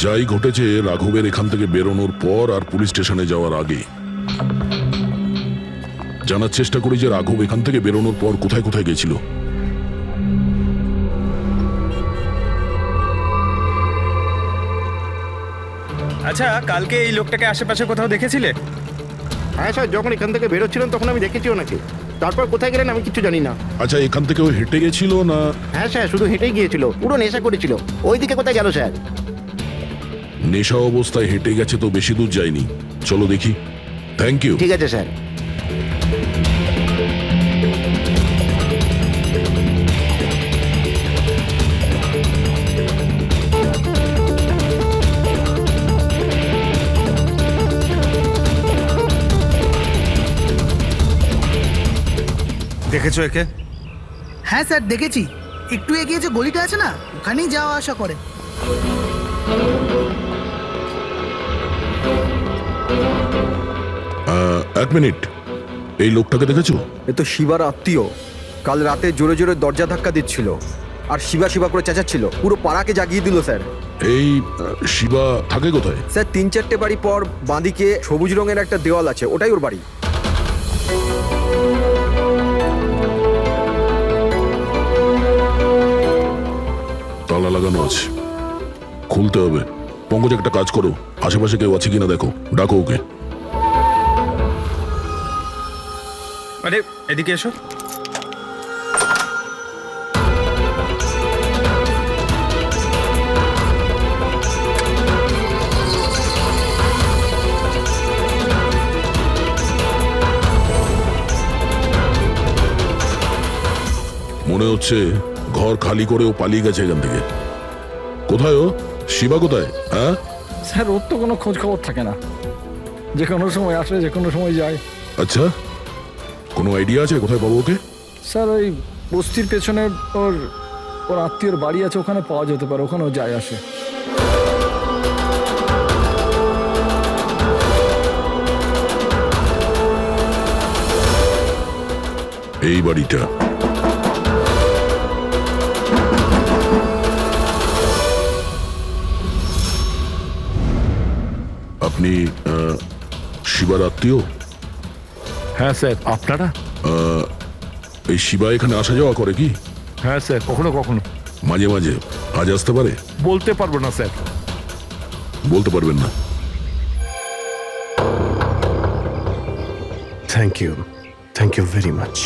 যাই ঘটেছে রাঘবের এখান থেকে বেরোনোর পর আর পুলিশ স্টেশনে যাওয়ার আগে। জানার চেষ্টা করি যে রাঘব এখান থেকে বেরোনোর পর কোথায় কোথায় গেছিল। আচ্ছা, কালকে এই লোকটাকে আশেপাশে কোথাও দেখেছিলে? হ্যাঁ স্যার, যখন এখান থেকে বেরোচ্ছিলেন তখন আমি দেখেছি ওনাকে। তারপর কোথায় গেলেন আমি কিছু জানি না। আচ্ছা, এখান থেকে ও হেঁটে গেছিল না? হ্যাঁ স্যার, শুধু হেঁটেই গিয়েছিল, পুরো নেশা করেছিল। ওইদিকে কোথায় গেল স্যার? নেশা অবস্থায় হেঁটে গেছে তো বেশি দূর যায়নি। চলো দেখি। Thank you. ঠিক আছে স্যার। দেখেছো একে? হ্যাঁ স্যার দেখেছি, একটু এগিয়ে যে গলিটা আছে না, ওখানেই যাওয়া আসা করে। এক মিনিট, এই লোকটাকে দেখেছো? এ তো শিবার আত্মীয়। কাল রাতে জোরে জোরে দরজা ধাক্কা দিচ্ছিল আর শিবা শিবা করে চেঁচাচ্ছিল, পুরো পাড়াকে জাগিয়ে দিল স্যার। এই শিবা থাকে কোথায়? স্যার 3-4টে বাড়ি পর বাঁদিকে সবুজ রঙের একটা দেওয়াল আছে, ওটাই ওর বাড়ি। তালা লাগানো আছে, খুলতে হবে। পঙ্কজ একটা কাজ করো, আশেপাশে কেউ আছে কিনা দেখো, ডাকো ওকে। আরে এদিকে এসো। মনে হচ্ছে ঘর খালি করে ও পালিয়ে গেছে এখান থেকে। কোথায় ও? শিবা কোথায়? হ্যাঁ স্যার, ওর তো কোনো খোঁজ খবর থাকে না, যে কোনো সময় আসে যে কোনো সময় যায়। আচ্ছা, কোনো আইডিয়া আছে কোথায় পাবো ওকে? স্যার ওই বস্তির পেছনে ওর ওর আত্মীয়র বাড়ি আছে, ওখানে পাওয়া যেতে পারে, ওখানেও যায় আসে। এই বাড়িটা। আপনি শিবার আত্মীয়? হ্যাঁ স্যার। আপনারা? এই শিবা এখানে আসা যাওয়া করে কি? হ্যাঁ স্যার, কখনো কখনো। মাঝে মাঝে। আজ আসতে পারে? বলতে পারবো না স্যার। বলতে পারবেন না? Thank you very much.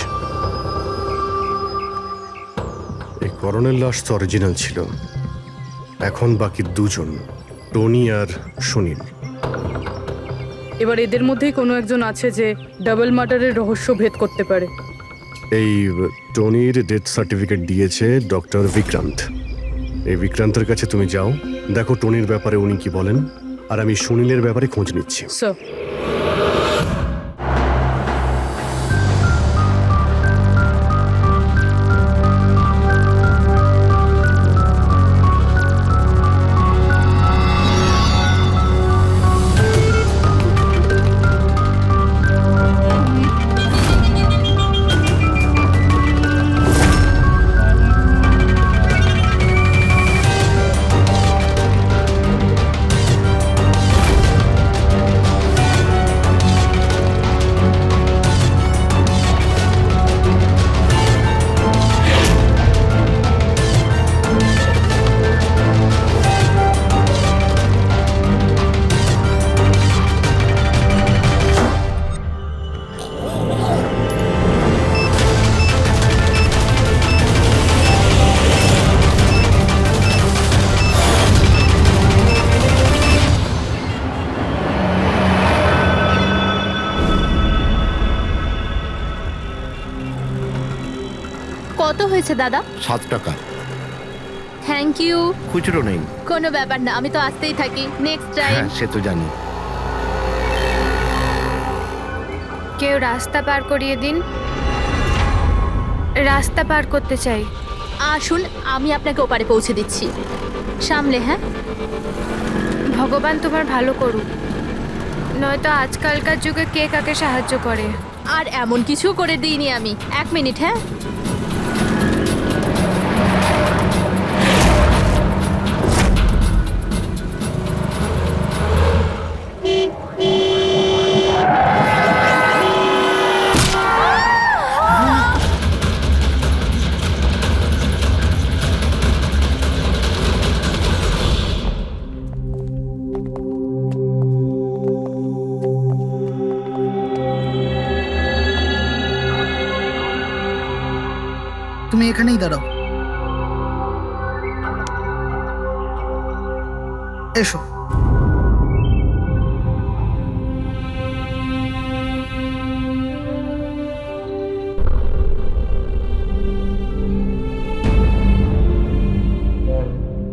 এই করণের লাশ তো অরিজিনাল ছিল। এখন বাকি দুজন, টনি আর সুনীল। এবার এদের মধ্যেই কোনো একজন আছে যে ডাবল মার্ডারের রহস্য ভেদ করতে পারে। এই টনির ডেথ সার্টিফিকেট দিয়েছে ডক্টর বিক্রান্ত। এই বিক্রান্তের কাছে তুমি যাও, দেখো টনির ব্যাপারে উনি কি বলেন, আর আমি সুনীলের ব্যাপারে খোঁজ নিচ্ছি। স্যার, কত হয়েছে দাদা? 7 টাকা। Thank you. খুচরো নেই। কোনো ব্যাপার না, আমি তো আসতেই থাকি। Next time. হ্যাঁ সে তো জানি। কেউ রাস্তা পার করিয়ে দিন, রাস্তা পার করতে চাই। আসুন, আমি আপনাকে ওপারে পৌঁছে দিচ্ছি। সামলে। হ্যাঁ, ভগবান তোমার ভালো করুক, নয়তো আজকালকার যুগে কে কাকে সাহায্য করে। আর এমন কিছু করে দিইনি আমি। 1 মিনিট। হ্যাঁ, এখানেই দাঁড়াও। এসো।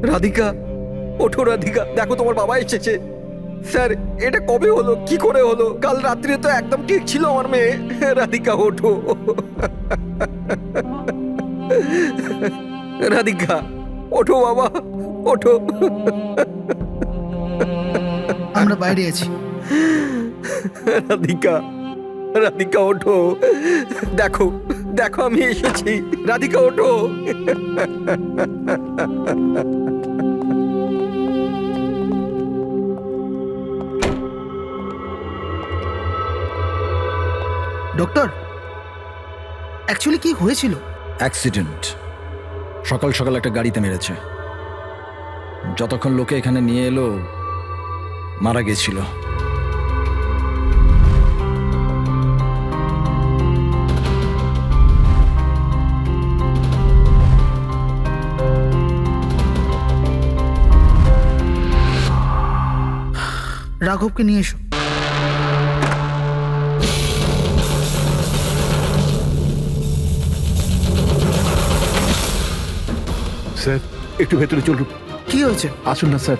রাধিকা, ওঠো রাধিকা, দেখো তোমার বাবা এসেছে। স্যার, এটা কবে হলো, কি করে হলো? কাল রাত্রে তো একদম ঠিক ছিল আমার মেয়ে। রাধিকা ওঠো। রাধিকা ওঠো বাবা, ওঠো। আমরা বাইরে আছি। রাধিকা, রাধিকা ওঠো, দেখো দেখো আমি এসেছি। রাধিকা ওঠো। ডক্টর, অ্যাকচুয়ালি কি হয়েছিল? অ্যাক্সিডেন্ট। সকাল সকাল একটা গাড়িতে মেরেছে। যতক্ষণ লোকে এখানে নিয়ে এলো মারা গেছিল। রাঘবকে নিয়ে এসো। স্যার একটু ভেতরে চলুন। কি হয়েছে? আসুন না স্যার।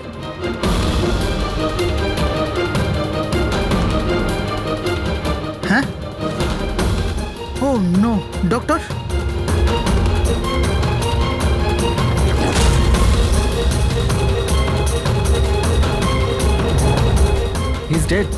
হ্যাঁ? Oh no, doctor. He is dead.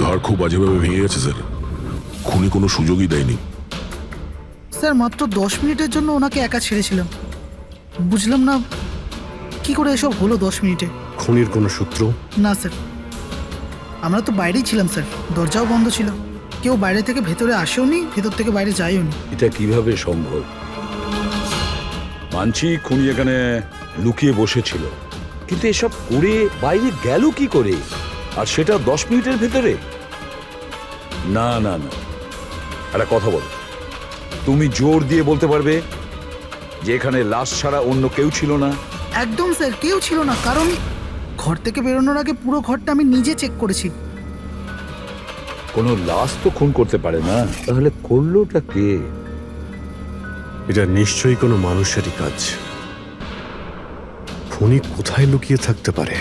ঘাড় খুব বাজেভাবে ভেঙে গেছে স্যার। খুনি কোনো সুযোগই দেয়নি। স্যার, মাত্র 10 মিনিটের জন্য ওনাকে একা ছেড়েছিলাম। বুঝলাম না কি করে এসব হলো 10 মিনিটে। খুনির কোনো সূত্র? না স্যার, আমরা তো বাইরেই ছিলাম স্যার, দরজাও বন্ধ ছিল। কেউ বাইরে থেকে ভেতরে আসেও নি, ভেতর থেকে বাইরে যায়ও নি। এটা কিভাবে সম্ভব? মানছি খুনি এখানে লুকিয়ে বসেছিল, কিন্তু এসব করে বাইরে গেল কি করে, আর সেটা 10 মিনিটের ভেতরে? না না না, একটা কথা বলো, তুমি জোর দিয়ে বলতে পারবে যে এখানে লাশ ছাড়া অন্য কেউ ছিল না? একদম স্যার, কেউ ছিল না। কারণ ঘর থেকে বেরোনোর আগে পুরো ঘরটা আমি নিজে চেক করেছি। কোনো লাশ তো খুন করতে পারে না, তাহলে করলোটা কে? এটা নিশ্চয়ই কোনো মানুষেরই কাজ। খুনি কোথায় লুকিয়ে থাকতে পারে?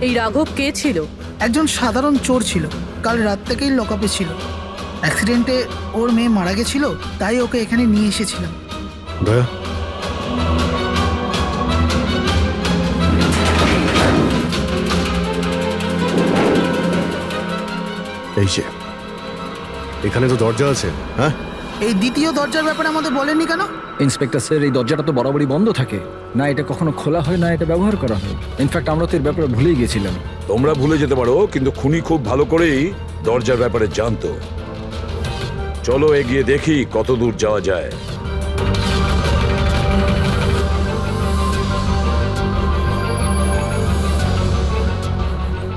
এই রাঘব কে ছিল? একজন সাধারণ চোর ছিল, কাল রাত থেকেই লকআপে ছিল। অ্যাক্সিডেন্টে ওর মেয়ে মারা গেছিল, তাই ওকে এখানে নিয়ে এসেছিলাম। দয়া, এই যে এখানে তো দরজা আছে। হ্যাঁ, এই দ্বিতীয় দরজার ব্যাপারে আমাদের বলেননি কেন? ইন্সপেক্টর স্যার, এই দরজাটা তো বরাবরই বন্ধ থাকে, না এটা কখনো খোলা হয় না এটা ব্যবহার করা হয়। ইনফ্যাক্ট আমরা তো এর ব্যাপারে ভুলেই গেছিলাম। তোমরা ভুলে যেতে পারো, কিন্তু খুনি খুব ভালো করেই দরজার ব্যাপারে জানতো। চলো এগিয়ে দেখি কত দূর যাওয়া যায়।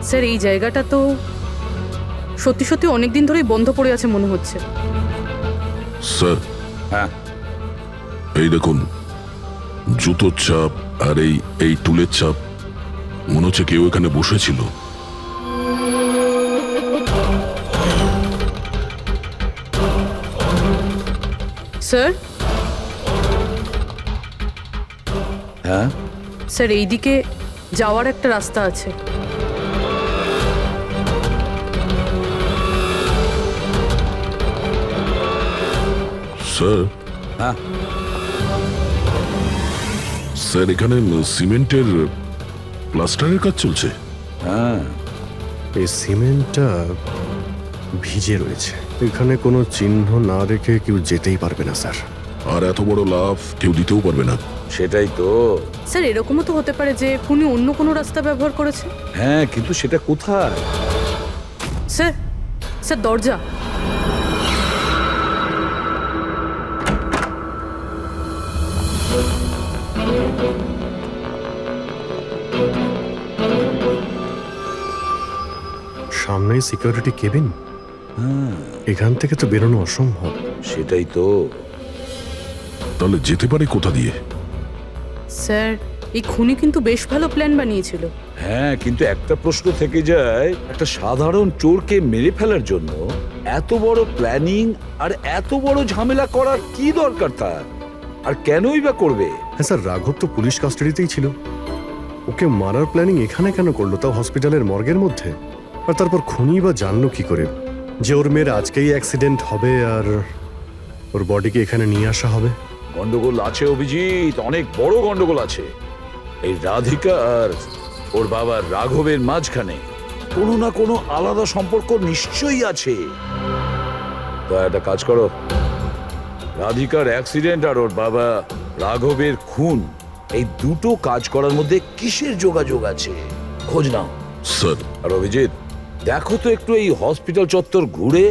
স্যার, এই জায়গাটা তো সত্যি সত্যি অনেকদিন ধরেই বন্ধ পড়ে আছে মনে হচ্ছে। স্যার, হ্যাঁ, এই দেখুন, জুতোর ছাপ আর এই টুলের ছাপ। মনে হচ্ছে কেউ এখানে বসেছিল। স্যার, হ্যাঁ, স্যার এইদিকে যাওয়ার একটা রাস্তা আছে। স্যার, হ্যাঁ, স্যার এখানে সিমেন্টের প্লাস্টারের কাজ চলছে। হ্যাঁ, এই সিমেন্টটা ভিজে রয়েছে। এখানে কোনো চিহ্ন না রেখে কেউ যেতেই পারবে না স্যার। আর এত বড় লাভ কেউ দিতেও পারবে না। সেটাই তো। স্যার এরকমও তো হতে পারে যে খুনি অন্য কোনো রাস্তা ব্যবহার করেছে। হ্যাঁ, কিন্তু সেটা কোথায়? স্যার স্যার দরজা। সামনেই সিকিউরিটি কেবিন, এখান থেকে তো বেরোনো অসম্ভব। সেটাই তো। তাহলে যেতে পারে কোথা দিয়ে? স্যার এই খুনি কিন্তু বেশ ভালো প্ল্যান বানিয়েছিল। হ্যাঁ, কিন্তু একটা প্রশ্ন থেকে যায়, একটা সাধারণ চোরকে মেরে ফেলার জন্য এত বড় প্ল্যানিং আর এত বড় ঝামেলা করার কি দরকার তার? আর কেনই বা করবে? হ্যাঁ স্যার, রাঘব তো পুলিশ কাস্টাডিতেই ছিল। ওকে মারার প্ল্যানিং এখানে কেন করলো, তাও হসপিটালের মর্গের মধ্যে? আর তারপর খুনি বা জানলো কি করে যে ওর মেয়ের আজকেই অ্যাক্সিডেন্ট হবে আর ওর বডিকে এখানে নিয়ে আসা হবে? গন্ডগোল আছে অভিজিৎ, অনেক বড় গন্ডগোল আছে। এই রাধিকা আর ওর বাবার রাঘবের মাঝখানে কোনো না কোনো আলাদা সম্পর্ক নিশ্চয়ই আছে। তা একটা কাজ করো, রাধিকার অ্যাক্সিডেন্ট আর ওর বাবা রাঘবের খুন, এই দুটো কাজ করার মধ্যে কিসের যোগাযোগ আছে খোঁজ নাও। স্যার, আর অভিজিৎ, দেখো তো একটু এই হসপিটাল চত্বর ঘুরে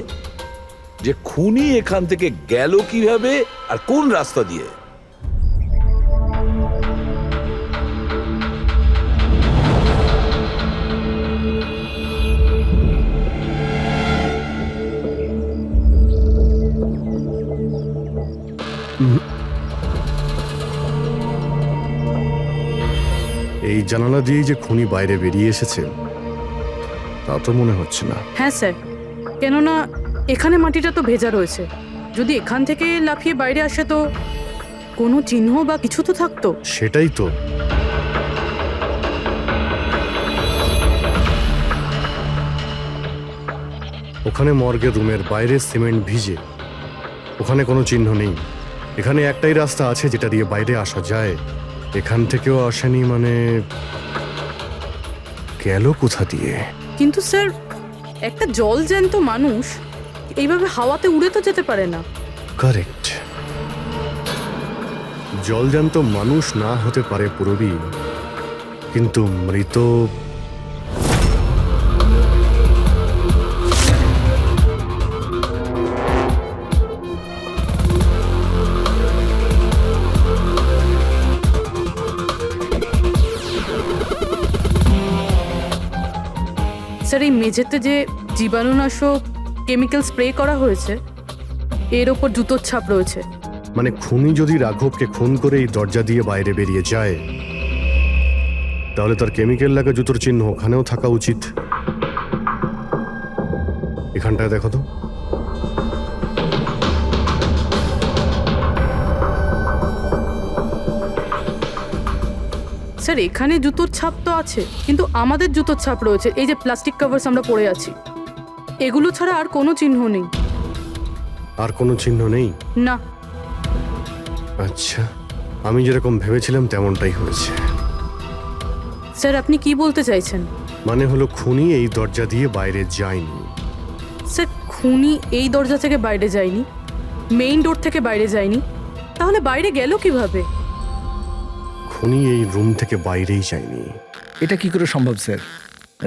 যে খুনি এখান থেকে গেল কিভাবে আর কোন রাস্তা দিয়ে। এই জানালা দিয়েই যে খুনি বাইরে বেরিয়ে এসেছে তা তো মনে হচ্ছে না। হ্যাঁ স্যার, কেননা এখানে মাটিটা তো ভেজা রয়েছে। যদি এখান থেকে লাফিয়ে বাইরে আসে তো কোনো চিহ্ন বা কিছু তো থাকতো। সেটাই তো। ওখানে মর্গের রুমের বাইরে সিমেন্ট ভিজে, ওখানে কোনো চিহ্ন নেই। এখানে একটাই রাস্তা আছে যেটা দিয়ে বাইরে আসা যায়। এখান থেকেও আসেনি, মানে গেল কোথা দিয়ে? কিন্তু স্যার একটা জল জ্যান্ত মানুষ এইভাবে হাওয়াতে উড়ে তো যেতে পারে না। কারেক্ট। জলজান্ত মানুষ না হতে পারে পুরবী, কিন্তু মৃত। স্যার এই মেঝেতে যে জীবাণুনাশক কেমিক্যাল স্প্রে করা হয়েছে এর ওপর জুতোর ছাপ রয়েছে। মানে খুনি যদি রাঘবকে খুন করে এই দরজা দিয়ে বাইরে বেরিয়ে যায় তাহলে তার কেমিক্যাল লাগা জুতোর চিহ্ন ওখানেও থাকা উচিত। এখানটায় দেখো তো। স্যার এখানে জুতোর ছাপ তো আছে, কিন্তু আমাদের জুতোর ছাপ রয়েছে এই যে প্লাস্টিক কভার্স আমরা পরে আছি, এগুলো ছাড়া আর কোনো চিহ্ন নেই। আর কোনো চিহ্ন নেই? না। আচ্ছা, আমি যেরকম ভেবেছিলাম তেমনটাই হয়েছে। স্যার আপনি কি বলতে চাইছেন? মানে হলো খুনি এই দরজা দিয়ে বাইরে যায়নি। স্যার খুনি এই দরজা থেকে বাইরে যায়নি, মেইন ডোর থেকে বাইরে যায়নি, তাহলে বাইরে গেল কিভাবে? খুনি এই রুম থেকে বাইরেই যায়নি। এটা কি করে সম্ভব স্যার?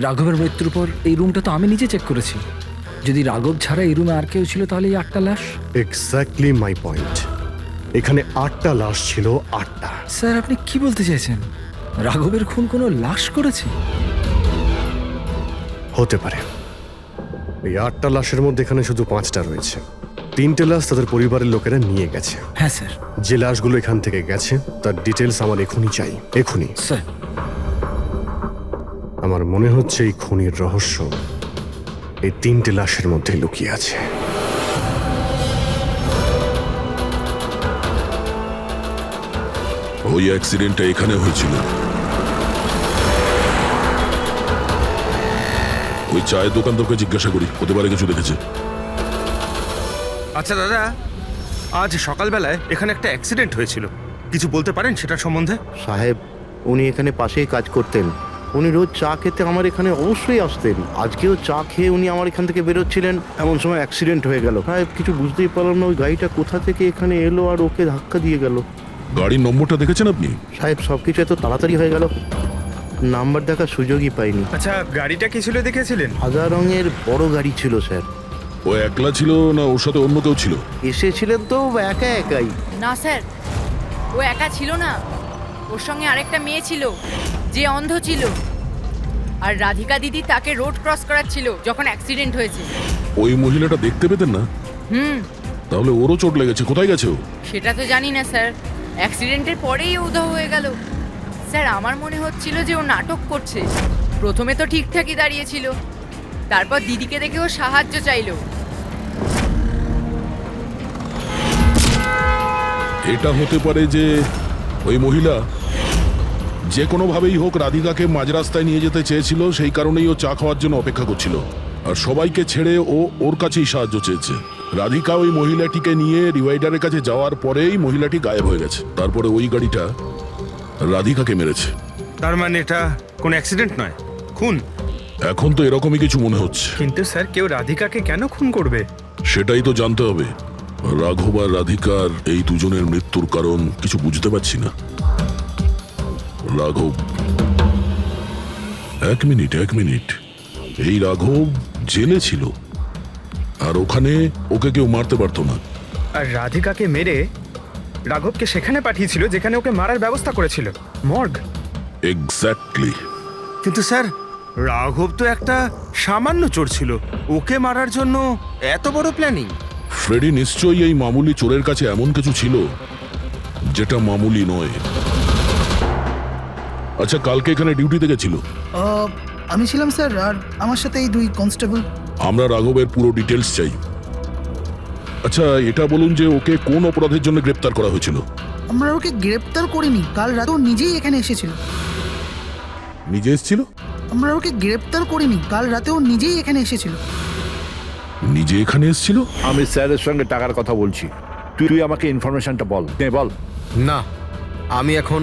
রাঘবের মৃত্যুর পর এই রুমটা তো আমি নিজে চেক করেছি। যদি রাঘব ছাড়া এই রুমে আর কেউ ছিল তাহলে এই 8টা লাশ। Exactly my point. এখানে 8টা লাশ ছিল, 8টা। স্যার আপনি কি বলতে চাইছেন? রাঘবের খুন কোনো লাশ করেছে? হতে পারে। এই 8টা লাশের মধ্যে এখানে শুধু 5টা রয়েছে। 3টে লাশ তাদের পরিবারের লোকেরা নিয়ে গেছে। হ্যাঁ স্যার। যে লাশগুলো এখান থেকে গেছে তার ডিটেলস আমার এখনই চাই, এখনই। স্যার আমার মনে হচ্ছে এই খুনির রহস্য এই 3টে লাশের মধ্যে লুকিয়ে আছে। ওই অ্যাক্সিডেন্টটা এখানে হয়েছিল। ওই চায়ের দোকানদারকে জিজ্ঞাসা করি, হতে পারে কিছু দেখেছে। আচ্ছা দাদা, আজ সকালবেলায় এখানে একটা অ্যাক্সিডেন্ট হয়েছিল, কিছু বলতে পারেন সেটার সম্বন্ধে? সাহেব, উনি এখানে পাশেই কাজ করতেন। উনি রোজ চা খেতে আমার এখানে অবশ্যই আসতেন। আজকেও চা খেয়ে উনি আমার এখান থেকে বেরোচ্ছিলেন, এমন সময় অ্যাক্সিডেন্ট হয়ে গেল। সাহেব কিছু বুঝতেই পারলাম না ওই গাড়িটা কোথা থেকে এখানে এলো আর ওকে ধাক্কা দিয়ে গেল। গাড়ির নম্বরটা দেখেছেন আপনি? সাহেব সব কিছু এত তাড়াতাড়ি হয়ে গেল, নাম্বার দেখার সুযোগই পাইনি। আচ্ছা, গাড়িটা কি ছিল দেখেছিলেন? সাদা রঙের বড় গাড়ি ছিল স্যার। ও একলা ছিল না ওর সাথে অন্য কেউ ছিল? এসেছিলেন তো একা একাই। না স্যার, ও একা ছিল না, ওর সঙ্গে আরেকটা মেয়ে ছিল যে অন্ধ ছিল, আর রাধিকা দিদি তাকে রোড ক্রস করাচ্ছিল যখন অ্যাক্সিডেন্ট হয়েছে। ওই মহিলাটা দেখতে পেতেন না? তাহলে ওরও চোট লেগেছে, কোথায় গেছে ও? সেটা তো জানি না স্যার, অ্যাক্সিডেন্টের পরেই ও উধাও হয়ে গেল। স্যার আমার মনে হচ্ছিল যে ও নাটক করছে। প্রথমে তো ঠিকঠাকই দাঁড়িয়েছিল, তারপর দিদিকে দেখে ও সাহায্য চাইলো। এটা হতে পারে যে ওই মহিলা যে কোনোভাবেই হোক রাধিকাকে মাঝ রাস্তায় নিয়ে যেতে চেয়েছিল, সেই কারণেই ও চা খাওয়ার জন্য অপেক্ষা করছিল, আর সবাইকে ছেড়ে ও ওর কাছেই সাহায্য চেয়েছে। রাধিকা ওই মহিলাটিকে নিয়ে ডিভাইডারের কাছে যাওয়ার পরেই মহিলাটি গায়েব হয়ে গেছে। তারপরে ওই গাড়িটা রাধিকাকে মেরেছে। তার মানে এটা কোনো অ্যাক্সিডেন্ট নয়, খুন। এখন তো এরকমই কিছু মনে হচ্ছে। কিন্তু স্যার, কেউ রাধিকাকে কেন খুন করবে? সেটাই তো জানতে হবে। রাঘব আর রাধিকার এই দুজনের মৃত্যুর কারণ কিছু বুঝতে পারছি না। রাঘব, এক মিনিট, এই রাঘব জেলে ছিল, আর ওখানে ওকে কেউ মারতে পারতো না। আর রাধিকাকে মেরে রাঘবকে সেখানে পাঠিয়েছিল যেখানে ওকে মারার ব্যবস্থা করেছিল, মর্গ। এক্স্যাক্টলি। কিন্তু স্যার, রাঘব তো একটা সামান্য চোর ছিল, ওকে মারার জন্য এত বড় প্ল্যানিং? ফ্রেডি নিশ্চয়ই এই মামুলি চোরের কাছে এমন কিছু ছিল যেটা মামুলি নয়। আচ্ছা, কালকে এখানে ডিউটিতে গেছিল? আমি ছিলাম স্যার, আর আমার সাথে এই 2 কনস্টেবল। আমরা রাঘবের পুরো ডিটেলস চাই। আচ্ছা, এটা বলুন যে ওকে কোন অপরাধের জন্য গ্রেপ্তার করা হয়েছিল? আমরা ওকে গ্রেপ্তার করিনি, কাল রাতে ও নিজেই এখানে এসেছিল। নিজে এসেছিল? আমরা ওকে গ্রেপ্তার করিনি, কাল রাতে ও নিজেই এখানে এসেছিল। নিজে এখানে এসেছিল? আমি স্যারের সঙ্গে টাকার কথা বলছি, তুই আমাকে ইনফরমেশনটা বল। বল। না, আমি এখন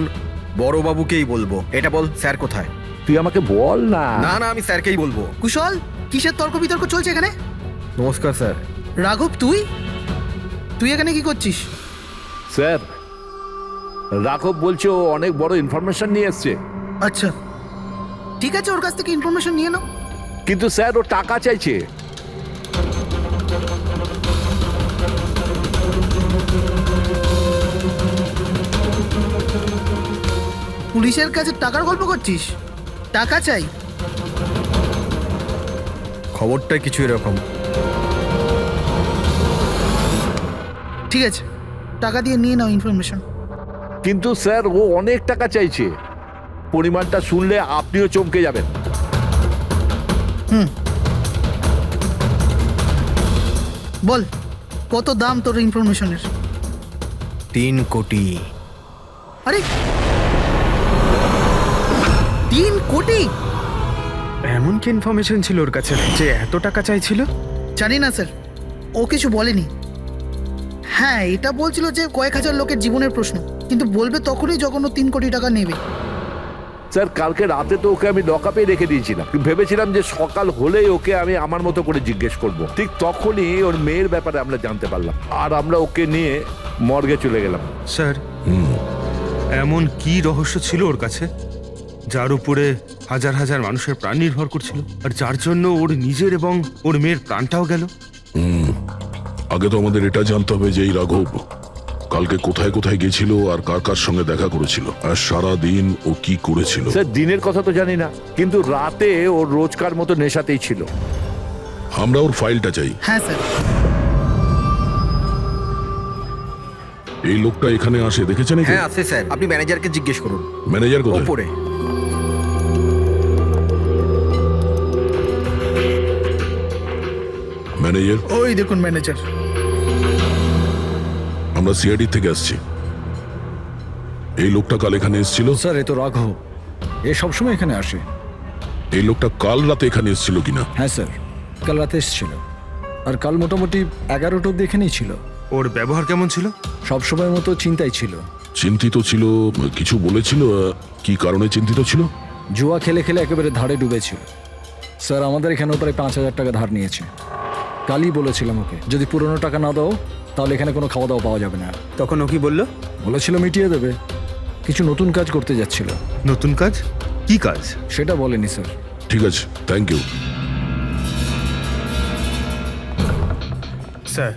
বড়বাবুকেই বলবো। এটা বল, স্যার কোথায়? তুই আমাকে বল না। না না, আমি স্যারকেই বলবো। কুশল, কিসের তর্ক বিতর্ক চলছে এখানে? নমস্কার স্যার। রাঘব, তুই এখানে কি করছিস? স্যার, রাঘব বলছে ও অনেক বড় ইনফরমেশন নিয়ে এসছে। আচ্ছা, ঠিক আছে, ওর কাছ থেকে ইনফরমেশন নিয়ে নাও। কিন্তু স্যার ও টাকা চাইছে। পুলিশের কাছে টাকার গল্প করছিস? টাকা চাই? খবরটা কিছু এরকম। ঠিক আছে, টাকা দিয়ে নিয়ে নাও ইনফরমেশন। কিন্তু স্যার ও অনেক টাকা চাইছে, পরিমাণটা শুনলে আপনিও চমকে যাবেন। বল, কত দাম তোর ইনফরমেশনের? 3 কোটি। আরে, 3 কোটি? এমন কি ইনফরমেশন ছিল ওর কাছে যে এত টাকা চাইছিল? জানি না স্যার, ও কিছু বলেনি। হ্যাঁ, এটা বলছিল যে কয়েক হাজার লোকের জীবনের প্রশ্ন, কিন্তু বলবে তখনই যখন ও 3 কোটি টাকা নেবে। স্যার, কালকে রাতে তো ওকে আমি লকআপে রেখে দিয়েছিলাম, ভেবেছিলাম যে সকাল হলেই ওকে আমি আমার মতো করে জিজ্ঞেস করব। ঠিক তখনই ওর মেয়ের ব্যাপারে আমরা জানতে পারলাম, আর আমরা ওকে নিয়ে মর্গে চলে গেলাম। স্যার, এমন কি রহস্য ছিল ওর কাছে যার উপরে হাজার হাজার মানুষের প্রাণ নির্ভর করছিল, আর যার জন্য ওর নিজের এবং ওর মেয়ের প্রাণটাও গেল? আগে তো আমাদের এটা জানতে হবে যে এই রাঘব কালকে কোথায় কোথায় গেছিল আর কার কার সঙ্গে দেখা করেছিল, আর সারা দিন ও কি করেছিল। স্যার, দিনের কথা তো জানি না, কিন্তু রাতে ওর রোজকার মতো নেশাতেই ছিল। আমরা ওর ফাইলটা চাই। হ্যাঁ স্যার। এই লোকটা এখানে আসে দেখেছেন? হ্যাঁ আছে স্যার, আপনি ম্যানেজারকে জিজ্ঞেস করুন। ম্যানেজার কোথায়? উপরে। ম্যানেজার? ওই দেখুন ম্যানেজার। আমরা সিআইডি থেকে আসছি। এই লোকটা কাল এখানে এসেছিল? স্যার, এ তো রাঘব, এ সবসময় এখানে আসে। এই লোকটা কাল রাতে এখানে এসেছিল কিনা? হ্যাঁ স্যার, কাল রাতে এসেছিল, আর কাল মোটামুটি 11টা অব্দি এখানেই ছিল। ওর ব্যবহার কেমন ছিল? সবসময়ের মতো চিন্তায় ছিল। চিন্তিত ছিল? কিছু বলেছিল? কি কারণে চিন্তিত ছিল? জুয়া খেলে খেলে একেবারে ধারে ডুবেছিল। স্যার, আমাদের এখানেও প্রায় 5,000 টাকা ধার নিয়েছে। কালই বলেছিলাম ওকে, যদি পুরনো টাকা না দাও তাহলে এখানে কোনো খাওয়া দাওয়া পাওয়া যাবে না। তখন ও কি বললো? বলেছিল মিটিয়ে দেবে, কিছু নতুন কাজ করতে যাচ্ছিল। নতুন কাজ? কি কাজ? সেটা বলেনি স্যার। ঠিক আছে, থ্যাংক ইউ। স্যার,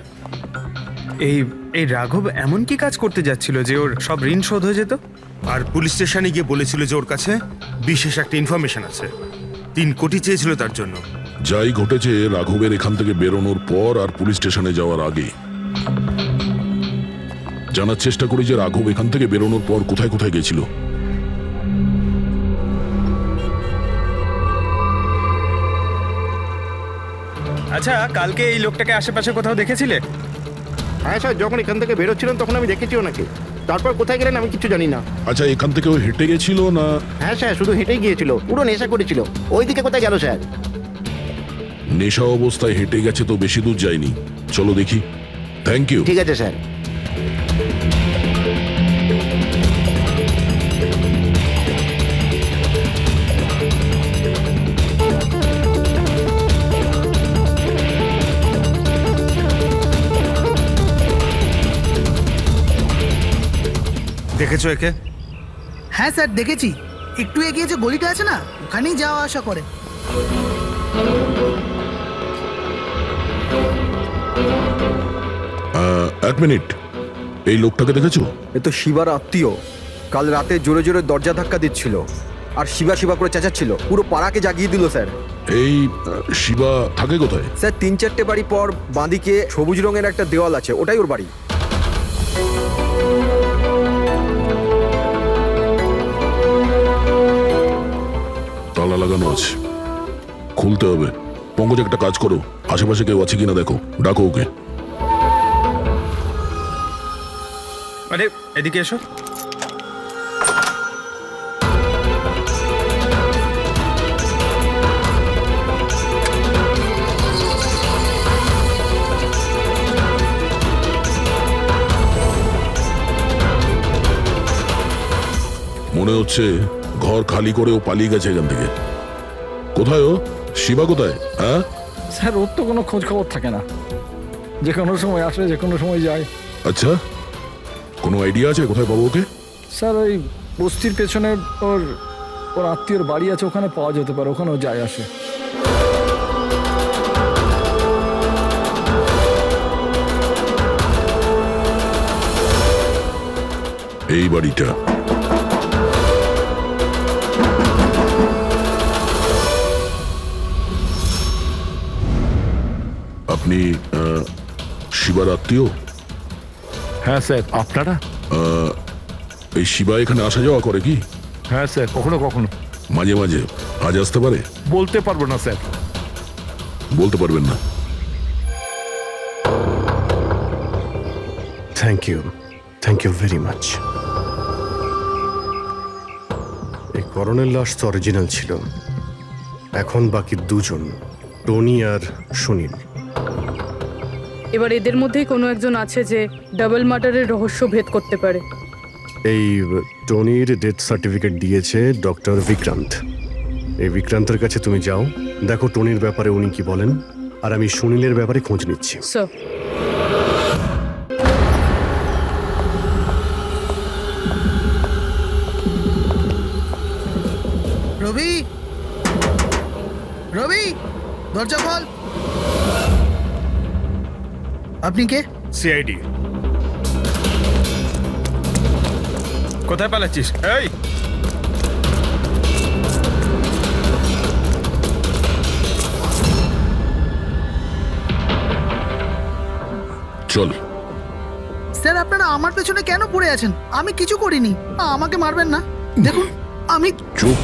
এই এই রাঘব এমন কি কাজ করতে যাচ্ছিল যে ওর সব ঋণ শোধ হয়ে যেত? আর পুলিশ স্টেশনে গিয়ে বলেছিল যে ওর কাছে বিশেষ একটা ইনফরমেশন আছে, 3 কোটি চেয়েছিল তার জন্য। যাই ঘটেছে রাঘবের এখান থেকে বেরোনোর পর আর পুলিশ স্টেশনে যাওয়ার আগে জানার চেষ্টা করি যে রাঘব এখান থেকে বেরোনোর পর কোথায় কোথায় গেছিল। আচ্ছা, কালকে এই লোকটাকে আশেপাশে কোথাও দেখেছিলে? হ্যাঁ স্যার, যখন এখান থেকে বেরোচ্ছিলেন তখন আমি দেখেছি ওনাকে। তারপর কোথায় গেলেন আমি কিছু জানি না। আচ্ছা, এখান থেকে ও হেঁটে গেছিল না? হ্যাঁ স্যার, শুধু হেঁটেই গিয়েছিল, পুরো নেশা করেছিল। ওইদিকে কোথায় গেল স্যার? নেশা অবস্থায় হেঁটে গেছে তো বেশি দূর যায়নি। চলো দেখি। Thank you. ঠিক আছে স্যার। দেখেছো একে? হ্যাঁ স্যার, দেখেছি। একটু এগিয়ে যে গলিটা আছে না, ওখানেই যাওয়া আসা করে। এক মিনিট, এই লোকটাকে দেখেছো? এ তো শিবার আত্মীয়। কাল রাতে জোরে জোরে দরজা ধাক্কা দিচ্ছিল আর শিবা শিবা করে চেঁচাচ্ছিল, পুরো পাড়াকে জাগিয়ে দিল স্যার। এই শিবা থাকে কোথায়? স্যার, 3-4টে বাড়ি পর বাঁদিকে সবুজ রঙের একটা দেওয়াল আছে, ওটাই ওর বাড়ি। তালা লাগানো আছে, খুলতে হবে। পঙ্কজ, একটা কাজ করো, আশেপাশে কেউ আছে কিনা দেখো, ডাকো ওকে। আরে এদিকে এসো। মনে হচ্ছে ঘর খালি করে ও পালিয়ে গেছে এখান থেকে। কোথায় ও? শিবা কোথায়? হ্যাঁ স্যার, ওর তো কোনো খোঁজ খবর থাকে না, যে কোনো সময় আসে, যে কোনো সময় যায়। আচ্ছা, কোনো আইডিয়া আছে কোথায় পাবো ওকে? স্যার, ওই বস্তির পেছনে ওর ওর আত্মীয়র বাড়ি আছে, ওখানে পাওয়া যেতে পারে, ওখানেও যায় আসে। এই বাড়িটা। আপনি শিবার আত্মীয়? হ্যাঁ স্যার। আপনারা? এই শিবা এখানে আসা যাওয়া করে কি? হ্যাঁ স্যার, কখনো কখনো। মাঝে মাঝে। আজ আসতে পারে? বলতে পারবো না স্যার। বলতে পারবেন না? Thank you very much. এই করণের লাশ তো অরিজিনাল ছিল। এখন বাকি দুজন, টনি আর সুনীল। এবার এদের মধ্যেই কোনো একজন আছে যে ডাবল মার্ডারের রহস্য ভেদ করতে পারে। এই টনির ডেথ সার্টিফিকেট দিয়েছে ডক্টর বিক্রান্ত। এই বিক্রান্তের কাছে তুমি যাও, দেখো টনির ব্যাপারে উনি কি বলেন, আর আমি সুনীলের ব্যাপারে খোঁজ নিচ্ছি। স্যার, রবি, রবি, দরজা খোল। আপনি কে? সিআইডি। কোথায় পালাচ্ছিস? এই চল। স্যার, আপনারা আমার পেছনে কেন পড়ে আছেন? আমি কিছু করিনি। আমাকে মারবেন না। দেখুন, আমি... চুপ।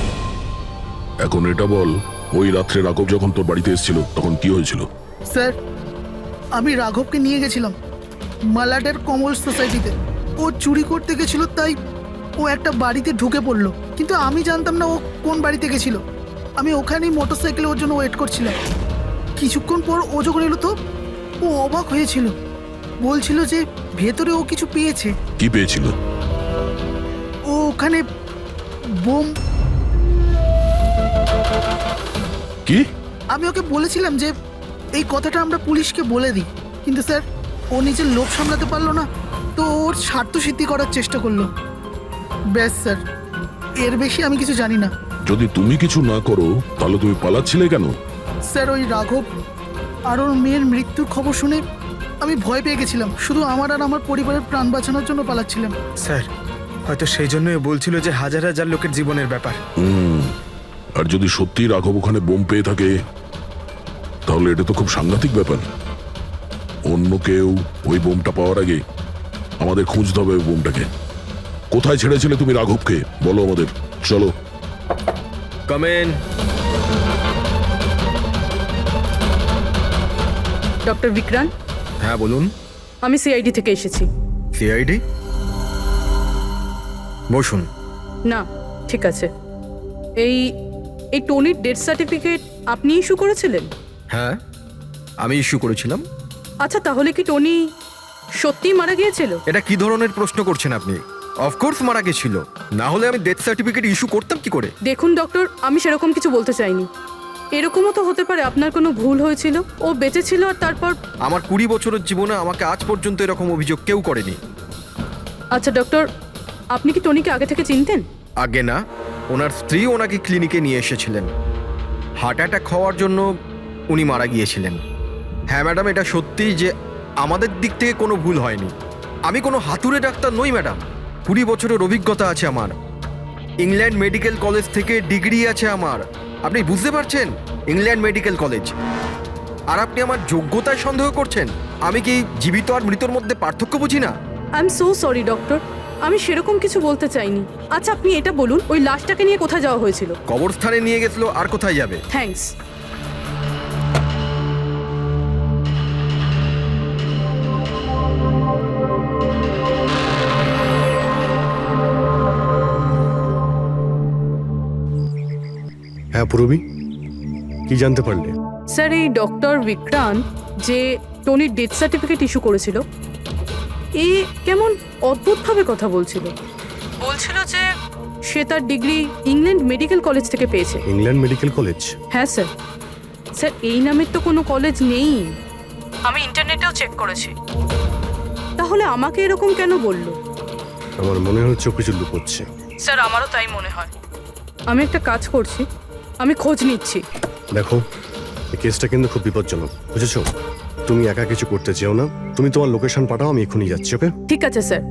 এখন এটা বল, ওই রাত্রে রাঘব যখন তোর বাড়িতে এসেছিল তখন কি হয়েছিল? স্যার, আমি রাঘবকে নিয়ে গেছিলাম মালাডের কমল সোসাইটিতে। ও চুরি করতে গেছিল, তাই ও একটা বাড়িতে ঢুকে পড়লো, কিন্তু আমি জানতাম না ও কোন বাড়িতে গেছিল। আমি ওখানেই মোটরসাইকেলে ওর জন্য ওয়েট করছিলাম। কিছুক্ষণ পর ও যখন এলো তো ও অবাক হয়েছিল, বলছিল যে ভেতরে ও কিছু পেয়েছে। কি পেয়েছিল? ও ওখানে বোম। কি? আমি ওকে বলেছিলাম যে এই কথাটা আমরা পুলিশকে বলে দিই, কিন্তু স্যার ও নিজের লোভ সামলাতে পারলো না, তো ওর স্বার্থ সিদ্ধি করার চেষ্টা করলো। ব্যাস স্যার, এর বেশি আমি কিছু জানি না। যদি তুমি কিছু না করো তাহলে তুমি পালাচ্ছিলে কেন? স্যার, ওই রাঘব আর ওর মেয়ের মৃত্যুর খবর শুনে আমি ভয় পেয়ে গেছিলাম। শুধু আমার আর আমার পরিবারের প্রাণ বাঁচানোর জন্য পালাচ্ছিলাম। স্যার, হয়তো সেই জন্যই বলছিল যে হাজার হাজার লোকের জীবনের ব্যাপার। আর যদি সত্যি রাঘব ওখানে বোম পেয়ে থাকে তাহলে এটা তো খুব সাংঘাতিক ব্যাপার। অন্য কেউ ওই বোমটা পাওয়ার আগে আমাদের খুঁজতে হবে ওই বোমটাকে। কোথায় ছেড়েছিলে তুমি রাঘবকে বলো আমাদের। চলো। কমেন। ডক্টর বিক্রান্ত, হ্যাঁ বলুন। আমি সিআইডি থেকে এসেছি। সিআইডি? বসুন। না, ঠিক আছে। এই এই টনির ডেথ সার্টিফিকেট আপনি ইস্যু করেছিলেন? হ্যাঁ, আমি ইস্যু করেছিলাম। আচ্ছা, তাহলে কি টনি সত্যিই মারা গিয়েছিল? এটা কি ধরনের প্রশ্ন করছেন আপনি? অফকোর্স মারা গেছিল, না হলে আমি ডেথ সার্টিফিকেট ইস্যু করতাম কি করে? দেখুন ডক্টর, আমি সেরকম কিছু বলতে চাইনি। এরকমও তো হতে পারে আপনার কোনো ভুল হয়েছিল, ও বেঁচে ছিল আর তারপর। আমার 20 বছরের জীবনে আমাকে আজ পর্যন্ত এরকম অভিযোগ কেউ করেনি। আচ্ছা ডক্টর, আপনি কি টনিকে আগে থেকে চিনতেন? আগে না, ওনার স্ত্রী ওনাকে ক্লিনিকে নিয়ে এসেছিলেন। হার্ট অ্যাটাক হওয়ার জন্য উনি মারা গিয়েছিলেন। হ্যাঁ ম্যাডাম, এটা সত্যি যে আমাদের দিক থেকে কোনো ভুল হয়নি। আমি কোনো হাতুড়ে ডাক্তার নই ম্যাডাম। 20 বছরের অভিজ্ঞতা আছে আমার। ইংল্যান্ড মেডিকেল কলেজ থেকে ডিগ্রি আছে আমার। আপনি বুঝতে পারছেন? England medical college. আর আপনি আমার যোগ্যতায় সন্দেহ করছেন? আমি কি জীবিত আর মৃতর মধ্যে পার্থক্য বুঝি না? I am so sorry doctor, আমি সেরকম কিছু বলতে চাইনি। আচ্ছা, আপনি এটা বলুন, ওই লাশটাকে নিয়ে কোথায় যাওয়া হয়েছিল? কবরস্থানে নিয়ে গেছিল, আর কোথায় যাবে? থ্যাঙ্কস। হ্যাঁ পূরবী, কি জানতে পারলে? স্যার, এই ডক্টর বিক্রান্ত যে টনির ডেথ সার্টিফিকেট ইস্যু করেছিল, এ কেমন অদ্ভুতভাবে কথা বলছিল। বলছিল যে সে তার ডিগ্রি ইংল্যান্ড মেডিকেল কলেজ থেকে পেয়েছে। England medical college? হ্যাঁ স্যার। স্যার, এই নামের তো কোনো কলেজ নেই। আমি ইন্টারনেটেও চেক করেছি। তাহলে আমাকে এরকম কেন বললো? আমার মনে হচ্ছে ও কিছু লুকোচ্ছে। স্যার, আমারও তাই মনে হয়। আমি একটা কাজ করছি, আমি খোঁজ নিচ্ছি। দেখো, এই কেসটা কিন্তু খুব বিপজ্জনক, বুঝেছো? তুমি একা কিছু করতে চেও না। তুমি তোমার লোকেশন পাঠাও, আমি এক্ষুনি যাচ্ছি। ওকে? ঠিক আছে স্যার।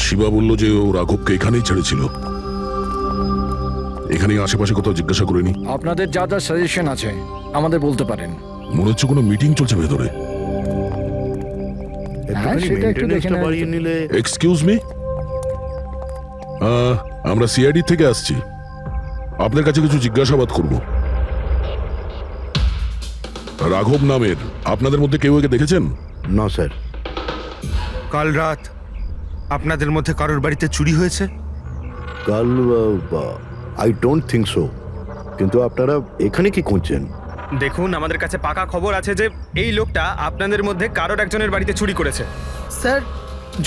শিবা বলল যে ও রাঘবকে এখানেই ছেড়েছিল। এখানেই আশেপাশে কোথাও জিজ্ঞাসা করিনি? আপনাদের যা যা সাজেশন আছে আমাদের বলতে পারেন। মনে হচ্ছে কোনো মিটিং চলছে ভেতরে। হ্যাঁ, সেটা একটু দেখে নেওয়া বাড়িয়ে যেত। নিলে। এক্সকিউজ মি, আমরা সিআইডি থেকে আসছি। আপনার কাছে কিছু জিজ্ঞাসাবাদ করব। রাঘব নামের আপনাদের মধ্যে কেউ একে দেখেছেন? না স্যার। কাল রাত আপনাদের মধ্যে কারোর বাড়িতে চুরি হয়েছে? কাল আই ডোন্ট থিঙ্ক সো। কিন্তু আপনারা এখানে কি খুঁজছেন? দেখুন, আমাদের কাছে পাকা খবর আছে যে এই লোকটা আপনাদের মধ্যে কারোর একজনের বাড়িতে চুরি করেছে। স্যার,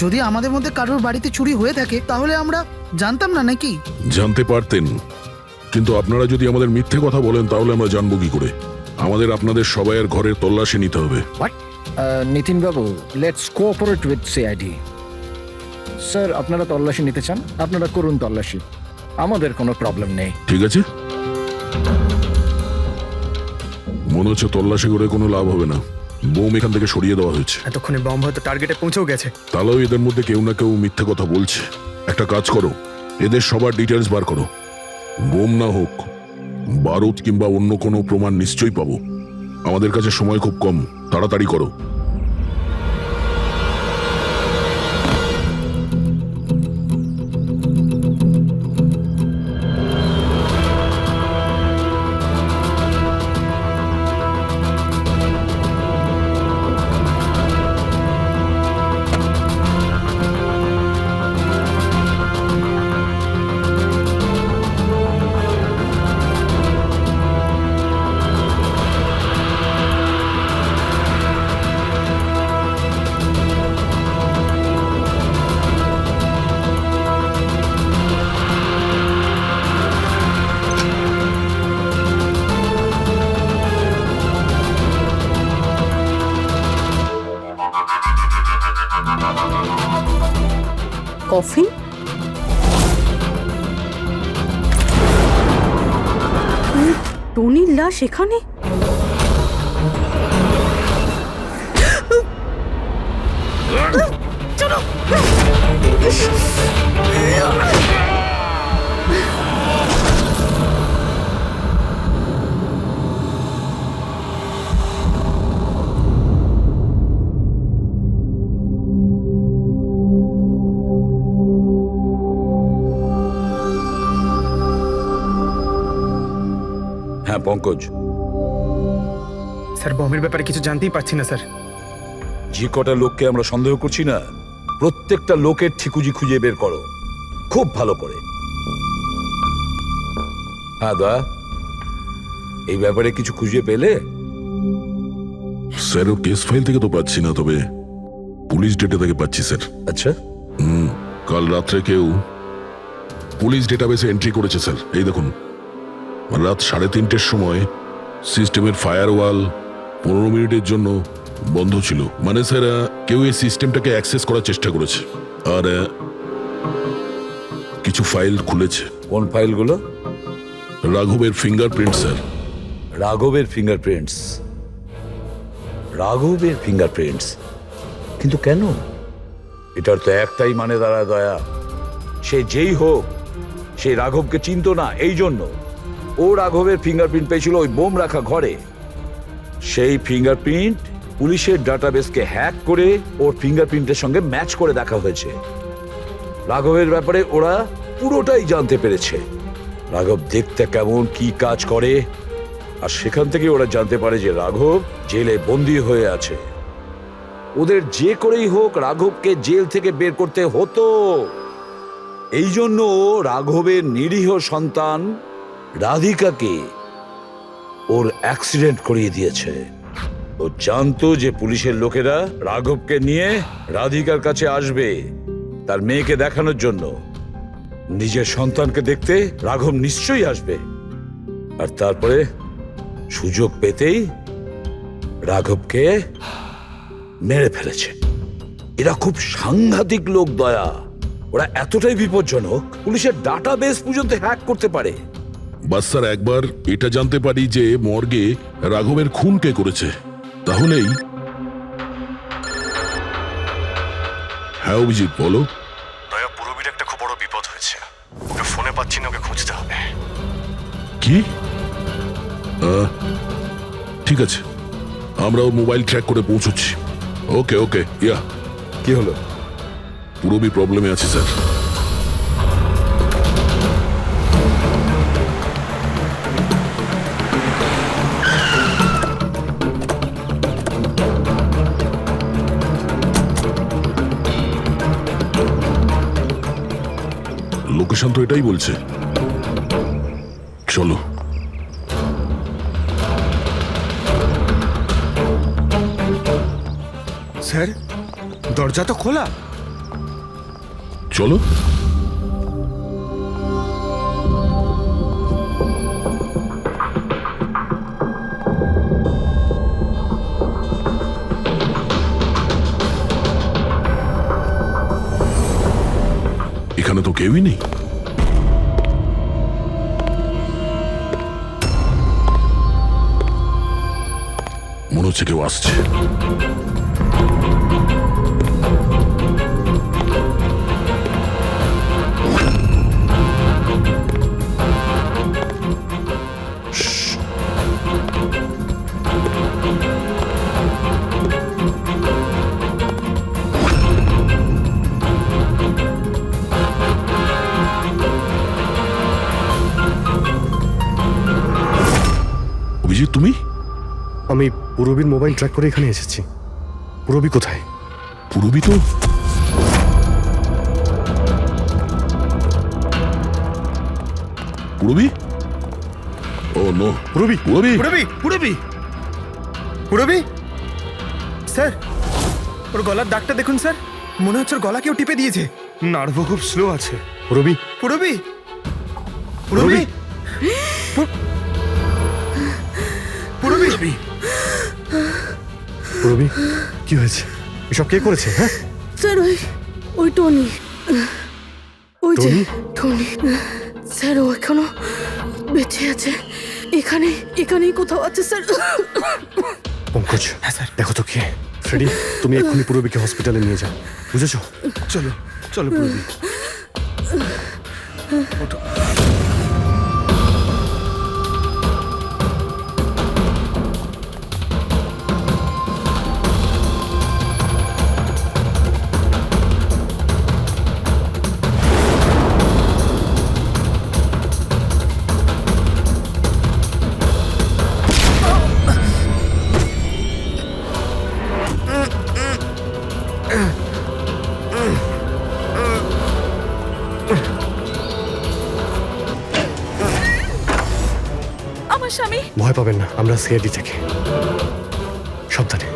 যদি আমাদের মধ্যে কারোর বাড়িতে চুরি হয়ে থাকে তাহলে আমরা জানতাম না নাকি? জানতে পারতেন, কিন্তু আপনারা যদি আমাদের মিথ্যে কথা বলেন তাহলে আমরা জানবো কি করে? আমাদের আপনাদের সবাইয়ের ঘরের তল্লাশি নিতে হবে। নিতিন বাবু, let's cooperate with CID. Sir, আপনারা তল্লাশি নিতে চান, আপনারা করুন তল্লাশি, আমাদের কোনো প্রবলেম নেই। ঠিক আছে, মনে হচ্ছে তল্লাশি করে কোনো লাভ হবে না। বোম এখান থেকে সরিয়ে দেওয়া হয়েছে। এতক্ষণে বম হয়তো টার্গেটে পৌঁছেও গেছে। তাহলেও এদের মধ্যে কেউ না কেউ মিথ্যে কথা বলছে। একটা কাজ করো, এদের সবার ডিটেলস বার করো। বোম না হোক, বারুদ কিংবা অন্য কোনো প্রমাণ নিশ্চয়ই পাবো। আমাদের কাছে সময় খুব কম, তাড়াতাড়ি করো। কফিন? টনির লাশ এখানে? হ্যাঁ পঙ্কজ, স্যার বমের ব্যাপারে কিছু জানতেই পারছি না স্যার। যে কটা লোককে আমরা সন্দেহ করছি না, প্রত্যেকটা লোকের ঠিকুজি খুঁজে বের করো খুব ভালো করে। হ্যাঁ দা, এই ব্যাপারে কিছু খুঁজে পেলে? স্যার ওর কেস ফাইল থেকে তো পাচ্ছি না, তবে পুলিশ ডেটা থেকে পাচ্ছি স্যার। আচ্ছা, কাল রাত্রে কেউ পুলিশ ডেটাবেসে এন্ট্রি করেছে স্যার। এই দেখুন, রাত 3:30-র সময় সিস্টেমের ফায়ারওয়াল 15 মিনিটের জন্য বন্ধ ছিল। মানে স্যার কেউ এই সিস্টেমটাকে অ্যাক্সেস করার চেষ্টা করেছে আর কিছু ফাইল খুলেছে। কোন ফাইলগুলো? রাঘবের ফিঙ্গারপ্রিন্ট স্যার। রাঘবের ফিঙ্গারপ্রিন্টস? রাঘবের ফিঙ্গারপ্রিন্টস? কিন্তু কেন? এটার তো একটাই মানে দাঁড়ায় দয়া, সে যেই হোক সেই রাঘবকে চিনতো না, এই জন্য ও রাঘবের ফিঙ্গারপ্রিন্ট পেয়েছিল ওই বোম রাখা ঘরে। সেই ফিঙ্গারপ্রিন্ট পুলিশের ডাটাবেসকে হ্যাক করে ওর ফিঙ্গারপ্রিন্টের সঙ্গে ম্যাচ করে দেখা হয়েছে। রাঘবের ব্যাপারে ওরা পুরোটাই জানতে পেরেছে, রাঘব দেখতে কেমন, কি কাজ করে, আর সেখান থেকে ওরা জানতে পারে যে রাঘব জেলে বন্দী হয়ে আছে। ওদের যে করেই হোক রাঘবকে জেল থেকে বের করতে হতো। এই জন্য রাঘবের নিরীহ সন্তান রাধিকাকে ওর অ্যাক্সিডেন্ট করিয়ে দিয়েছে। ও জানতো যে পুলিশের লোকেরা রাঘবকে নিয়ে রাধিকার কাছে আসবে তার মেয়েকে দেখানোর জন্য। নিজের সন্তানকে দেখতে রাঘব নিশ্চয়ই আসবে, আর তারপরে সুযোগ পেতেই রাঘবকে মেরে ফেলেছে। এরা খুব সাংঘাতিক লোক দয়া, ওরা এতটাই বিপজ্জনক পুলিশের ডাটাবেস পর্যন্ত হ্যাক করতে পারে। বাস স্যার একবার এটা জানতে পারি যে মর্গে রাঘবের খুন কে করেছে, তাহলেই। হ্যাঁ অভিজিৎ বলো। দয়া, পুরবীর একটা খুব বড় বিপদ হয়েছে, ওকে ফোনে পাচ্ছি না, ওকে খুঁজতে হবে। কি? ঠিক আছে, আমরা ওর মোবাইল ট্র্যাক করে পৌঁছচ্ছি। ওকে ওকে ইয়া। কি হলো? পুরবী প্রবলেমে আছে স্যার। লোকেশন তো এটাই বলছে, চলো। স্যার দরজা তো খোলা। চলো। এখানে তো কেউই নেই। মনে হচ্ছে কেউ আসছে। অভিজিৎ তুমি? আমি পুরবীর মোবাইল ট্র্যাক করে এখানে এসেছি। পুরবী কোথায়? পুরবী তো পুরবী? ও নো, পুরবী, পুরবী, পুরবী, পুরবী, পুরবী স্যার, ওর গলার দাগটা দেখুন স্যার, মনে হচ্ছে ওর গলা কেউ টিপে দিয়েছে। নার্ভও খুব স্লো আছে। পুরবী, পুরবী, পুরবী, পুরবী, পুরবী, কি হয়েছে? এসব কে করেছে? হ্যাঁ স্যার ওই টনি। ওই যে টনি? টনি স্যার, ও এখনো বেঁচে আছে। এখানেই কোথাও আছে স্যার। পঙ্কজ, দেখো তো কে। ফ্রেডি, তুমি এক্ষুনি পূরবীকে হসপিটালে নিয়ে যাও, বুঝেছো? চলো চলো পূরবী। আমার স্বামী। ভয় পাবেন না, আমরা সিআইডি থেকে। সাবধানে।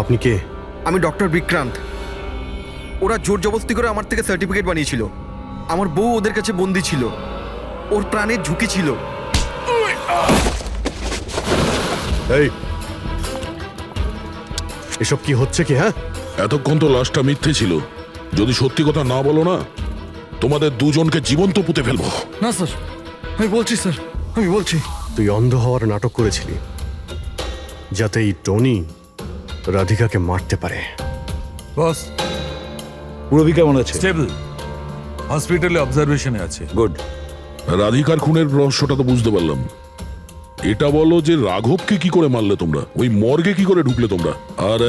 আপনি কে? আমি ডক্টর বিক্রান্ত। ওরা জোর জবরদস্তি করে আমার থেকে সার্টিফিকেট বানিয়েছিল। আমার বউ ওদের কাছে বন্দি ছিল, ওর প্রাণের ঝুঁকি ছিল। এই, এসব কি হচ্ছে কি? হ্যাঁ, এতক্ষণ তো লাশটা মিথ্যে ছিল। যদি সত্যি কথা না বলো না, তোমাদের দুজনকে জীবন্ত পুঁতে ফেলবো। না স্যার, আমি বলছি স্যার, আমি বলছি। তুই অন্ধ হওয়ার নাটক করেছিলি যাতে এই টনি রাধিকাকে মারতে পারে। বস, পূরবী কেমন আছে? স্টেবল, হসপিটালে অবজারভেশনে আছে। গুড। রাধিকার খুনের রহস্যটা তো বুঝতে পারলাম। এটা বলো যে রাঘবকে কি করে মারলে তোমরা? ওই মর্গে কি করে ঢুকলে তোমরা? আর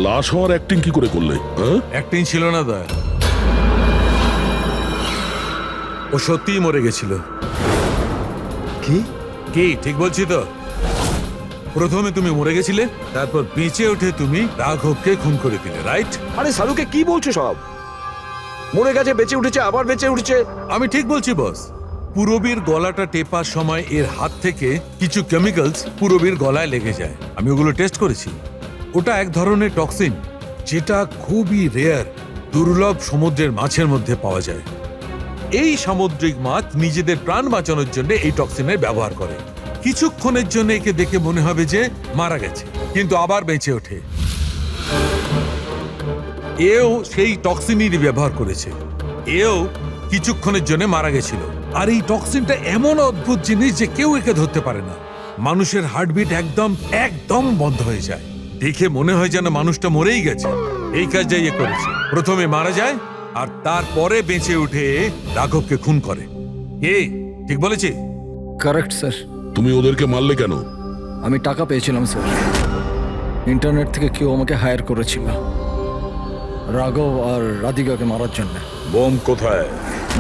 লাশ হওয়ার অ্যাক্টিং কি করে করলে? হ্যাঁ, অ্যাক্টিং ছিল না দা, ও সত্যিই মরে গেছিল। কি? কি ঠিক বলছি তো? প্রথমে তুমি মরে গেছিলে, তারপর বেঁচে উঠে তুমি রাঘবকে খুন করে দিলে, রাইট? আরে সালুকে কি বলছো সব? মরে গেছে, বেঁচে উঠেছে, আবার বেঁচে উঠেছে। আমি ঠিক বলছি বস। পূরবীর গলাটা টেপার সময় এর হাত থেকে কিছু কেমিক্যালস পূরবীর গলায় লেগে যায়। আমি ওগুলো টেস্ট করেছি। ওটা এক ধরনের টক্সিন, যেটা খুবই রেয়ার, দুর্লভ সমুদ্রের মাছের মধ্যে পাওয়া যায়। এই সামুদ্রিক মাছ নিজেদের প্রাণ বাঁচানোর জন্য এই টক্সিনের ব্যবহার করে। কিছুক্ষণের জন্য একে দেখে মনে হবে যে মারা গেছে, কিন্তু আবার বেঁচে ওঠে। এও সেই টক্সিনেরই ব্যবহার করেছে। এও কিছুক্ষণের জন্য মারা গেছিল। আর এই টক্সিনটা এমন অদ্ভুত জিনিস যে কেউ একে ধরতে পারে না। মানুষের হার্টবিট একদম বন্ধ হয়ে যায়। দেখে মনে হয় যেন মানুষটা মরেই গেছে। এই কাজটাই এ করেছে। প্রথমে মারা যায় আর তারপরে বেঁচে উঠে রাঘবকে খুন করে। ঠিক বলেছি? Correct sir. তুমি ওদেরকে মারলে কেন? আমি টাকা পেয়েছিলাম স্যার। ইন্টারনেট থেকে কেউ আমাকে হায়ার করেছিল রাঘব আর রাধিকাকে মারার জন্য। বোম কোথায়?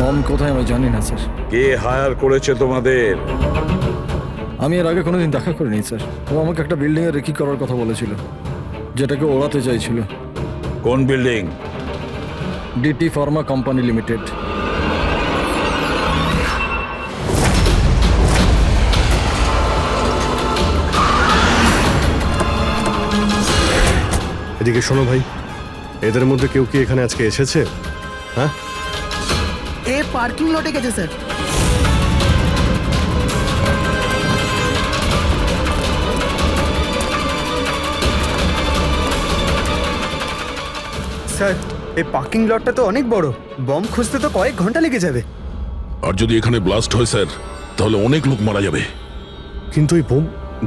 বম কোথায় আমি জানি না স্যার। কে হায়ার করেছে তোমাদের? আমি এর আগে কোনোদিন দেখা করিনি স্যার। ও আমাকে একটা বিল্ডিংয়ে রেকি করার কথা বলেছিল, যেটাকে ওড়াতে চাইছিল। কোন building? DT pharma company limited. এদিকে শোনো ভাই, এদের মধ্যে কেউ কি এখানে আজকে এসেছে? হ্যাঁ, এ পার্কিং লটে গেছে স্যার। স্যার, এই পার্কিং লটটা তো অনেক বড়। বম খুঁজতে তো কয়েক ঘন্টা লেগে যাবে। আর যদি এখানে ব্লাস্ট হয় স্যার, তাহলে অনেক লোক মারা যাবে। কিন্তু এই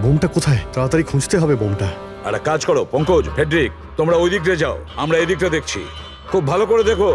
বোমটা কোথায়? তাড়াতাড়ি খুঁজতে হবে বোমটা। আর এক কাজ করো পঙ্কজ, ফেডরিক, তোমরা ওই দিকটা যাও, আমরা এই দিকটা দেখছি। খুব ভালো করে দেখো।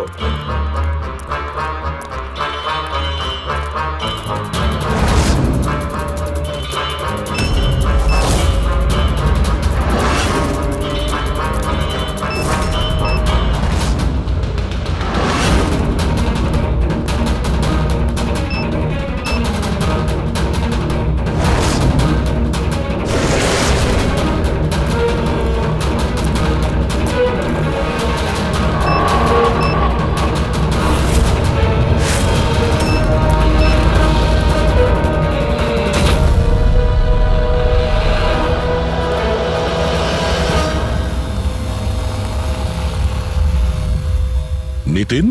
নিতিন,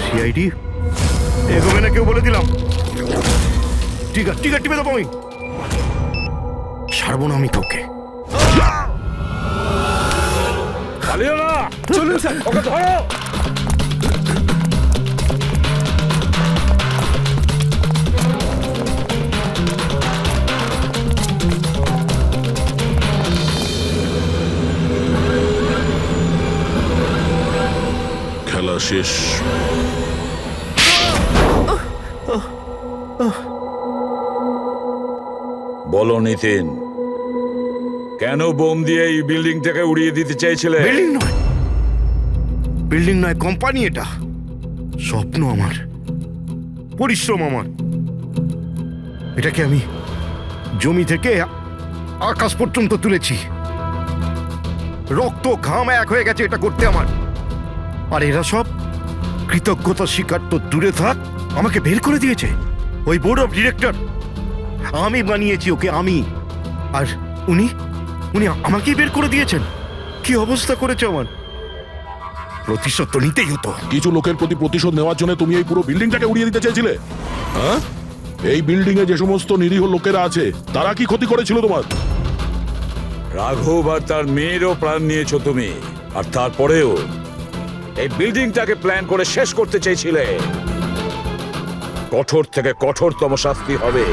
সিআইডি এগোবে না কেউ বলে দিলাম। টিকা টিপে দেবো আমি। ছাড়বো না আমি তোকে। পালিও না, চলুন স্যার, ওকে ধরো। খেলা শেষ। বলো নিতিন, কেন বোম দিয়ে এই বিল্ডিংটাকে উড়িয়ে দিতে চাইছিলে? বিল্ডিং নয়, কোম্পানি এটা। স্বপ্ন আমার, পরিশ্রম আমার। এটাকে আমি জমি থেকে আকাশ পর্যন্ত তুলেছি। রক্ত ঘাম এক হয়ে গেছে এটা করতে আমার। আর এরা সব কৃতজ্ঞতা স্বীকার তো দূরে থাক, আমাকে বের করে দিয়েছে। ওই বোর্ড অফ ডিরেক্টর, আমি বানিয়েছি ওকে, আমি। আর উনি উনি আমাকেই বের করে দিয়েছেন। কি অবস্থা করেছে আমার। প্রতিশোধ তো নিতেই হতো। কিছু লোকের প্রতি প্রতিশোধ নেওয়ার জন্য তুমি এই পুরো বিল্ডিংটাকে উড়িয়ে দিতে চেয়েছিলে? হ্যাঁ, এই বিল্ডিং এ যে সমস্ত নিরীহ লোকেরা আছে তারা কি ক্ষতি করেছিল তোমার? রাঘব আর তার মেয়েরও প্রাণ নিয়েছো তুমি, আর তারপরেও এই বিল্ডিংটাকে প্ল্যান করে শেষ করতে চেয়েছিলে। কঠোর থেকে কঠোরতম শাস্তি হবে।